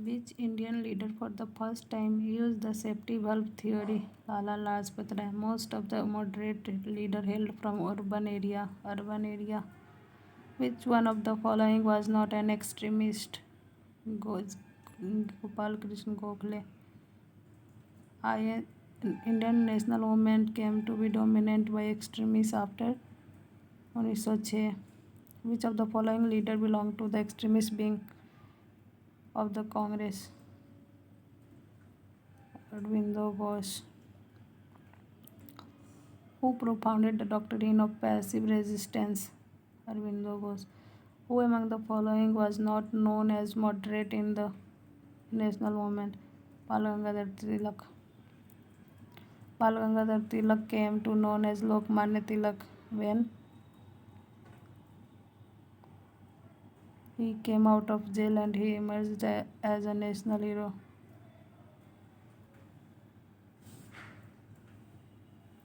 Which Indian leader for the first time used the safety valve theory? Lala Lajpat Rai. Most of the moderate leader hailed from urban area. Urban area. Which one of the following was not an extremist? Gopal Krishna Gokhale. Indian national movement came to be dominated by extremists after 1906. Which of the following leader belonged to the extremist wing of the Congress? Aurobindo Ghosh. Who propounded the doctrine of passive resistance? Aurobindo Ghosh. Who among the following was not known as moderate in the national movement? Bal Gangadhar Tilak. Bal Gangadhar Tilak came to known as Lokmanya Tilak when he came out of jail and he emerged as a national hero.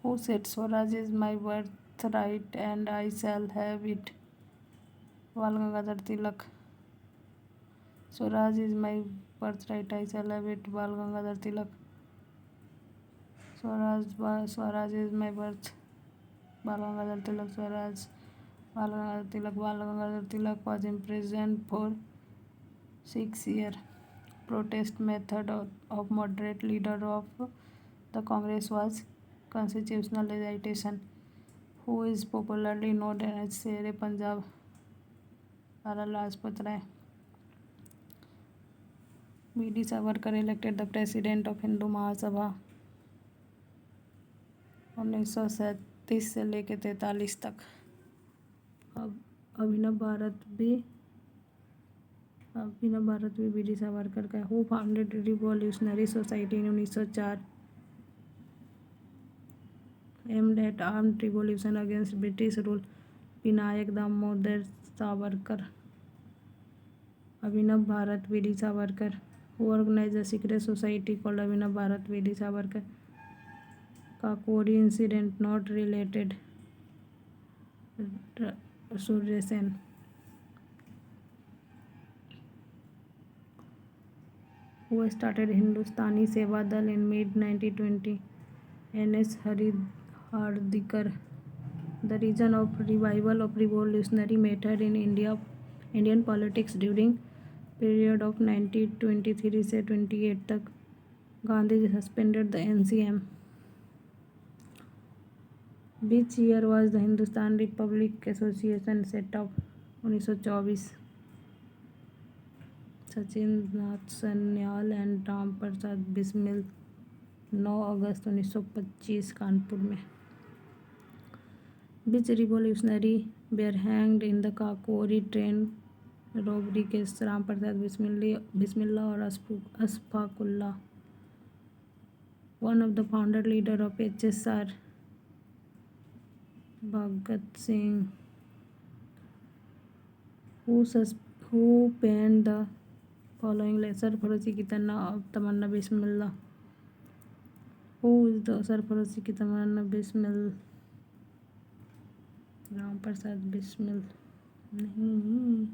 Who said Swaraj is my birthright and I shall have it? Bal Gangadhar Tilak. Swaraj is my birthright, I shall have it. Bal Gangadhar Tilak. Swaraj is my birth. Bal Gangadhar Tilak. Swaraj. Bal Gangadhar Tilak. Bal Gangadhar Tilak was imprisoned for 6 years. Protest method of moderate leader of the Congress was constitutional agitation. Who is popularly known as Sher Punjab? Lala Lajpat Rai. B.D. Savarkar elected the president of Hindu Mahasabha 1937 से लेकर 43 तक. अब अभिनव भारत भी B D Savarkar का. Who founded revolutionary society in 1904 aimed at armed revolution against British rule? Vinayak Damodar Savarkar. Abhinav Bharat B D Savarkar. Who organised the secret society called Abhinav Bharat B D Savarkar? Kakori incident not related. Surya Sen. Who started Hindustani Seva Dal in mid-1920? N.S. Hardikar. The reason of revival of revolutionary method in Indian politics during period of 1923 से 28 तक. Gandhi suspended the NCM. Which year was the Hindustan Republic Association set up? 1924. Sachindranath Sanyal and Ram Prasad Bismil 9 अगस्त 1925 कानपुर में. Which revolutionary were hanged in the Kakori train robbery case? Ram Prasad बिस्मिल्ला और Ashfaqulla. One of the founder leader of HSR, Bhagat Singh. Who penned the following सरफरोशी की तमन्ना बिस्मिल्ला? Who is the सरफरोशी की तमन्ना बिस्मिल? राम प्रसाद बिस्मिल नहीं.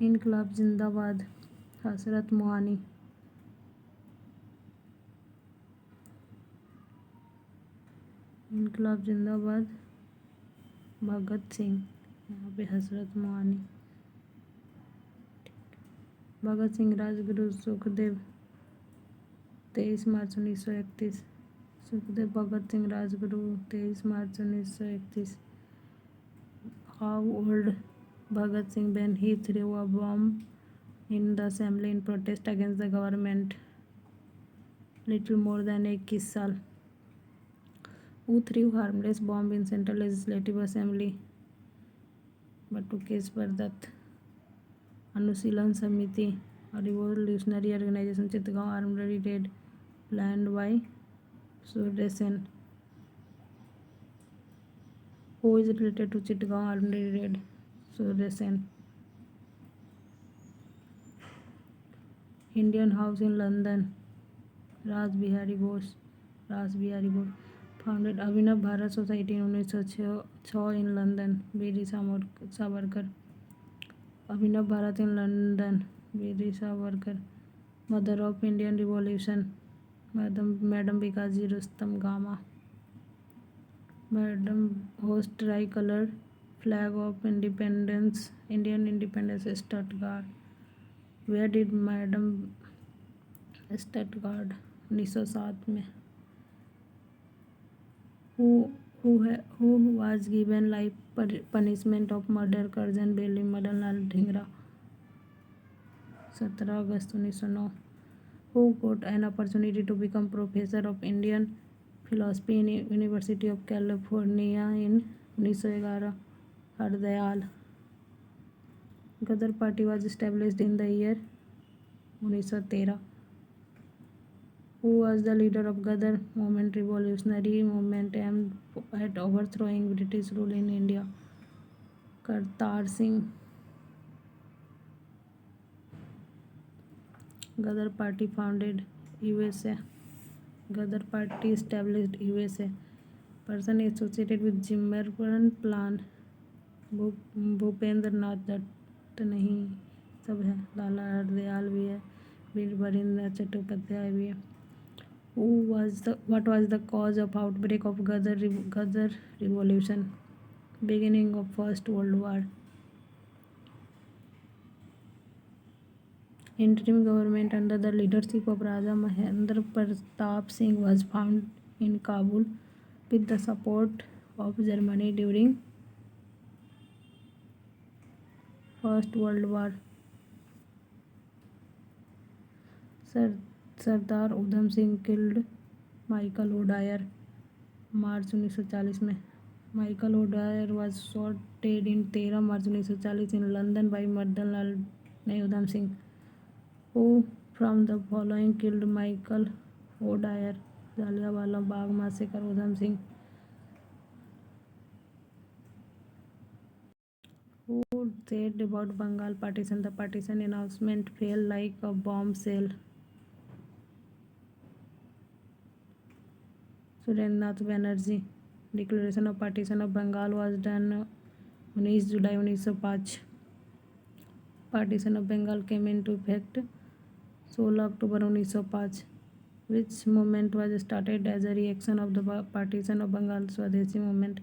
इनकलाब जिंदाबाद हसरत मोहानी. इनकलाब जिंदाबाद भगत सिंह. यहाँ पे हसरत मोहानी. भगत सिंह राजगुरु सुखदेव 23 मार्च 1931. सुखदेव भगत सिंह राजगुरु 23 मार्च 1931. How old Bhagat Singh when he threw a bomb in the assembly in protest against the government? Little more than 21 साल. Who threw harmless bomb in Central Legislative Assembly? Bhattu Keshwar Dutt. Anushilan Samiti revolutionary organisation Chittagong armoury raid planned by Surya Sen. Who is related to Chittagong armoury raid? Surya Sen. Indian house in London Rash Behari Bose. Founded Abhinav Bharat society in 1906 in London, Veer Savarkar. Abhinav Bharat in London, Veer Savarkar. Mother of Indian revolution, madam Bhikaji Rustom Cama. Madam hoist tri colour flag of independence, Indian independence, Stuttgart. Where did madam Stuttgart 1907 में. who was given life punishment of murder, Curzon Wyllie Madan Lal Dhingra 17 August 1909. Who got an opportunity to become professor of Indian philosophy in University of California in 1911? Hardayal. Ghadar party was established in the year 1913. Who was the leader of Ghadar movement, revolutionary movement aimed at overthrowing British rule in India? Kartar Singh. Ghadar party founded USA. Ghadar party established USA. Person associated with Zimmermann plan. Bhupendra Nath Dutta नहीं, सब है. लाला हरदयाल भी है, वीर वरेंद्र चट्टोपाध्याय भी है. What was the cause of outbreak of Ghadar revolution? Beginning of First World War. Interim government under the leadership of Raja Mahendra Pratap Singh was found in Kabul with the support of Germany during First World War. Sardar Udham Singh killed Michael O'Dwyer March 1940 में. Michael O'Dwyer was shot dead in 13 March 1940 in London by Madan Lal नहीं Udham Singh. Who from the following killed Michael O'Dwyer? Jallianwala Bagh massacre, Udham Singh. Who said about Bengal partition? The partition announcement fell like a bombshell. Surendranath Banerjee. Declaration of partition of Bengal was done 19 July 1905. Partition of Bengal came into effect 16 October 1905. Which movement was started as a reaction of the partition of Bengal? Swadeshi movement.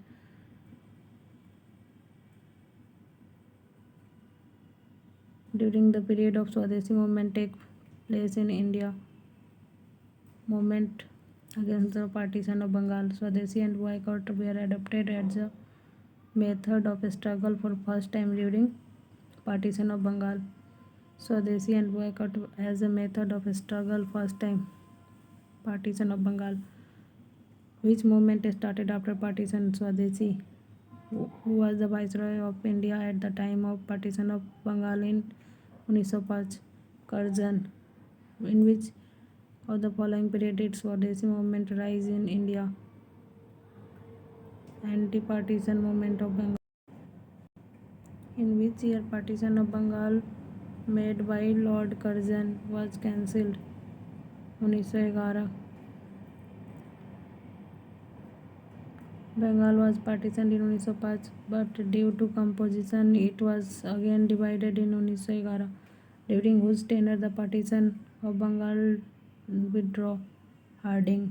During the period of Swadeshi movement take place in India. Movement against the partition of Bengal. Swadeshi and boycott were adopted as a method of struggle for first time during partition of Bengal. Swadeshi and boycott as a method of struggle first time partition of Bengal. Which movement started after partition? Swadeshi. Who was the viceroy of India at the time of partition of Bengal in 1905? Curzon. In which of the following period did Swadeshi movement rise in India? Anti-partition movement of Bengal. In which year partition of Bengal made by Lord Curzon was cancelled? 1911. Bengal was partitioned in 1905, but due to composition it was again divided in 1911. During whose tenure the partition of Bengal withdraw? Harding.